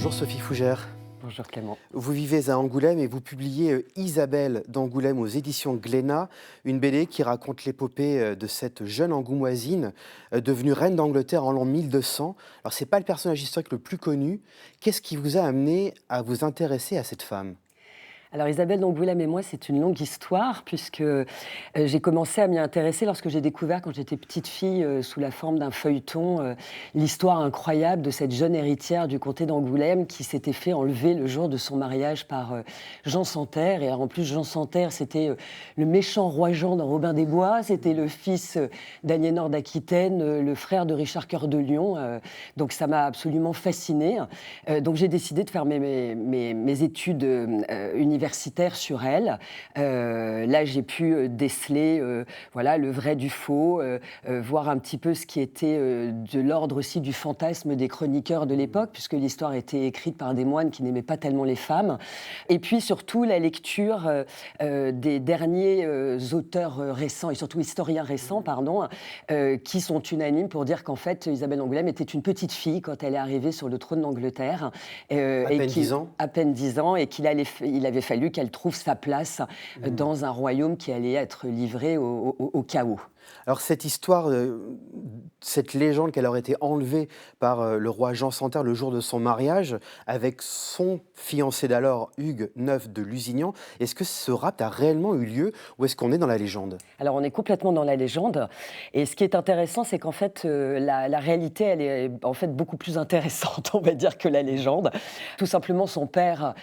Bonjour Sophie Fougère. Bonjour Clément. Vous vivez à Angoulême et vous publiez Isabelle d'Angoulême aux éditions Glénat, une BD qui raconte l'épopée de cette jeune angoumoisine devenue reine d'Angleterre en l'an 1200. Alors c'est pas le personnage historique le plus connu. Qu'est-ce qui vous a amené à vous intéresser à cette femme ? Alors Isabelle d'Angoulême et moi, c'est une longue histoire puisque j'ai commencé à m'y intéresser lorsque j'ai découvert, quand j'étais petite fille, sous la forme d'un feuilleton, l'histoire incroyable de cette jeune héritière du comté d'Angoulême qui s'était fait enlever le jour de son mariage par Jean Santerre. Et en plus, Jean Santerre, c'était le méchant roi Jean dans Robin des Bois, c'était le fils d'Aliénor d'Aquitaine, le frère de Richard Cœur de Lion. Donc ça m'a absolument fascinée. Donc j'ai décidé de faire mes études universitaire sur elle. Là, j'ai pu déceler voilà, le vrai du faux, voir un petit peu ce qui était de l'ordre aussi du fantasme des chroniqueurs de l'époque, puisque l'histoire était écrite par des moines qui n'aimaient pas tellement les femmes. Et puis surtout, la lecture des derniers auteurs récents, et surtout historiens récents, pardon, qui sont unanimes pour dire qu'en fait, Isabelle d'Angoulême était une petite fille quand elle est arrivée sur le trône d'Angleterre. À peine 10 ans. À peine 10 ans, et il avait fallu qu'elle trouve sa place dans un royaume qui allait être livré au chaos. Alors cette histoire, cette légende qu'elle aurait été enlevée par le roi Jean Santerre le jour de son mariage avec son fiancé d'alors, Hugues IX de Lusignan, est-ce que ce rapt a réellement eu lieu ou est-ce qu'on est dans la légende ? Alors on est complètement dans la légende, et ce qui est intéressant, c'est qu'en fait la réalité, elle est en fait beaucoup plus intéressante, on va dire, que la légende. Tout simplement, son père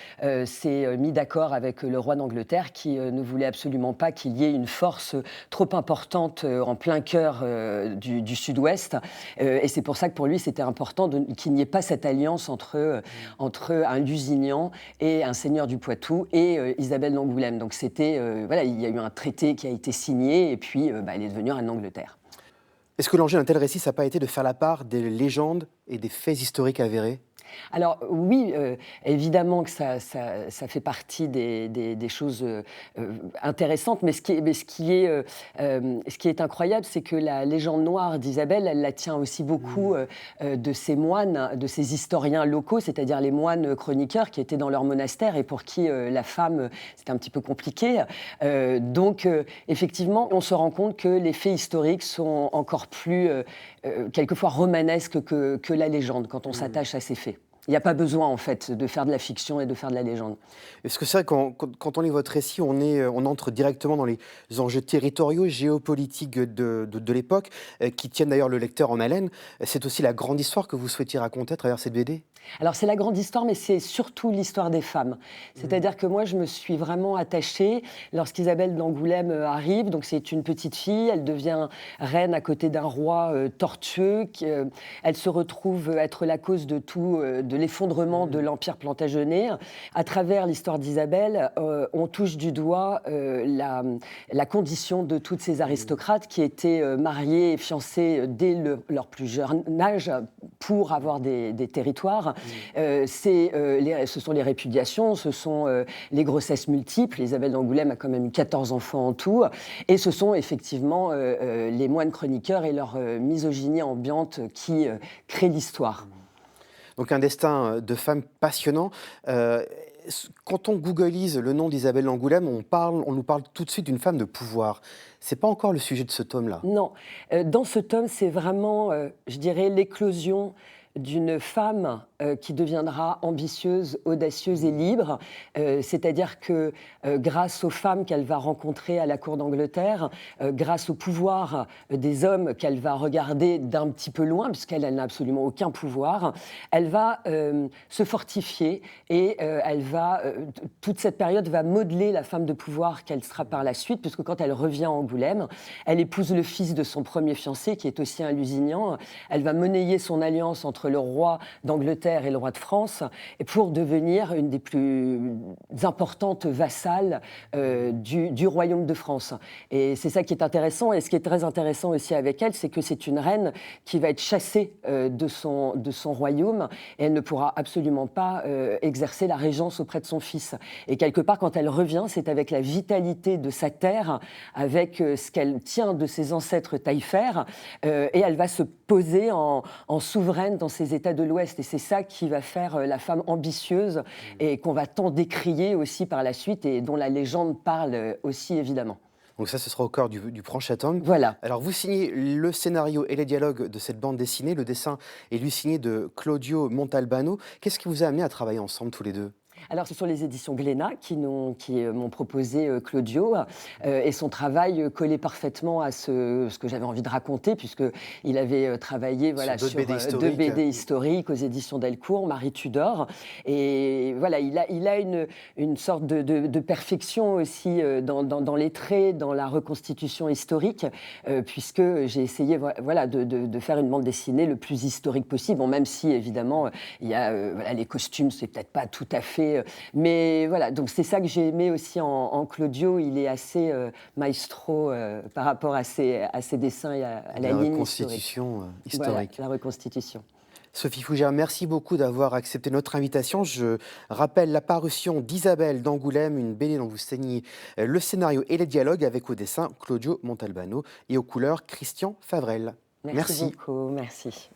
s'est mis d'accord avec le roi d'Angleterre qui ne voulait absolument pas qu'il y ait une force trop importante en plein cœur du sud-ouest, et c'est pour ça que pour lui c'était important qu'il n'y ait pas cette alliance entre un Lusignan et un seigneur du Poitou et Isabelle d'Angoulême. Donc c'était, voilà, il y a eu un traité qui a été signé, et puis elle est devenue reine d'Angleterre. Est-ce que l'enjeu d'un tel récit, ça n'a pas été de faire la part des légendes et des faits historiques avérés ? Alors oui, évidemment que ça fait partie des choses intéressantes, mais ce qui est incroyable, c'est que la légende noire d'Isabelle, elle la tient aussi beaucoup de ces moines, de ces historiens locaux, c'est-à-dire les moines chroniqueurs qui étaient dans leur monastère et pour qui la femme, c'était un petit peu compliqué. Donc effectivement, on se rend compte que les faits historiques sont encore plus, quelquefois, romanesques que la légende quand on s'attache à ces faits. Il n'y a pas besoin, en fait, de faire de la fiction et de faire de la légende. Est-ce que c'est vrai que quand on lit votre récit, on entre directement dans les enjeux territoriaux, géopolitiques de l'époque, qui tiennent d'ailleurs le lecteur en haleine. C'est aussi la grande histoire que vous souhaitiez raconter à travers cette BD ? Alors c'est la grande histoire, mais c'est surtout l'histoire des femmes. C'est-à-dire que moi, je me suis vraiment attachée lorsqu'Isabelle d'Angoulême arrive. Donc c'est une petite fille, elle devient reine à côté d'un roi tortueux. Elle se retrouve être la cause de tout, de l'effondrement de l'Empire plantagenet. À travers l'histoire d'Isabelle, on touche du doigt la condition de toutes ces aristocrates qui étaient mariées et fiancées dès leur plus jeune âge pour avoir des territoires. Ce sont les répudiations, ce sont les grossesses multiples. Isabelle d'Angoulême a quand même eu 14 enfants en tout. Et ce sont effectivement les moines chroniqueurs et leur misogynie ambiante qui créent l'histoire. Donc un destin de femme passionnant. Quand on googlise le nom d'Isabelle d'Angoulême, on nous parle tout de suite d'une femme de pouvoir. C'est pas encore le sujet de ce tome-là. Non. Dans ce tome, c'est vraiment, je dirais, l'éclosion d'une femme qui deviendra ambitieuse, audacieuse et libre. C'est-à-dire que grâce aux femmes qu'elle va rencontrer à la cour d'Angleterre, grâce au pouvoir des hommes qu'elle va regarder d'un petit peu loin, puisqu'elle n'a absolument aucun pouvoir, elle va se fortifier et toute cette période va modeler la femme de pouvoir qu'elle sera par la suite, puisque quand elle revient à Angoulême, elle épouse le fils de son premier fiancé, qui est aussi un Lusignan. Elle va monnayer son alliance entre le roi d'Angleterre et le roi de France, et pour devenir une des plus importantes vassales du royaume de France. Et c'est ça qui est intéressant, et ce qui est très intéressant aussi avec elle, c'est que c'est une reine qui va être chassée de son royaume, et elle ne pourra absolument pas exercer la régence auprès de son fils. Et quelque part, quand elle revient, c'est avec la vitalité de sa terre, avec ce qu'elle tient de ses ancêtres taillefer, et elle va se poser en souveraine dans dans ces États de l'Ouest. Et c'est ça qui va faire la femme ambitieuse et qu'on va tant décrier aussi par la suite et dont la légende parle aussi évidemment. Donc ça, ce sera au cœur du Pranchatang. Voilà. Alors vous signez le scénario et les dialogues de cette bande dessinée. Le dessin est lui signé de Claudio Montalbano. Qu'est-ce qui vous a amené à travailler ensemble tous les deux? Alors, ce sont les éditions Glénat qui m'ont proposé Claudio et son travail collait parfaitement à ce que j'avais envie de raconter, puisqu'il avait travaillé voilà, Sur sur d'autres BD deux historiques. BD historiques aux éditions Delcourt, Marie Tudor. Et voilà, il a une sorte de perfection aussi dans les traits, dans la reconstitution historique, puisque j'ai essayé voilà, de faire une bande dessinée le plus historique possible, bon, même si évidemment il y a voilà, les costumes, c'est peut-être pas tout à fait mais voilà, donc c'est ça que j'ai aimé aussi en Claudio. Il est assez maestro par rapport à ses dessins et à la ligne historique. Reconstitution Voilà, historique. la reconstitution. Sophie Fougère, merci beaucoup d'avoir accepté notre invitation. Je rappelle la parution d'Isabelle d'Angoulême, une BD dont vous signez le scénario et les dialogues avec au dessin Claudio Montalbano et aux couleurs Christian Favrel. Merci Merci. beaucoup, merci.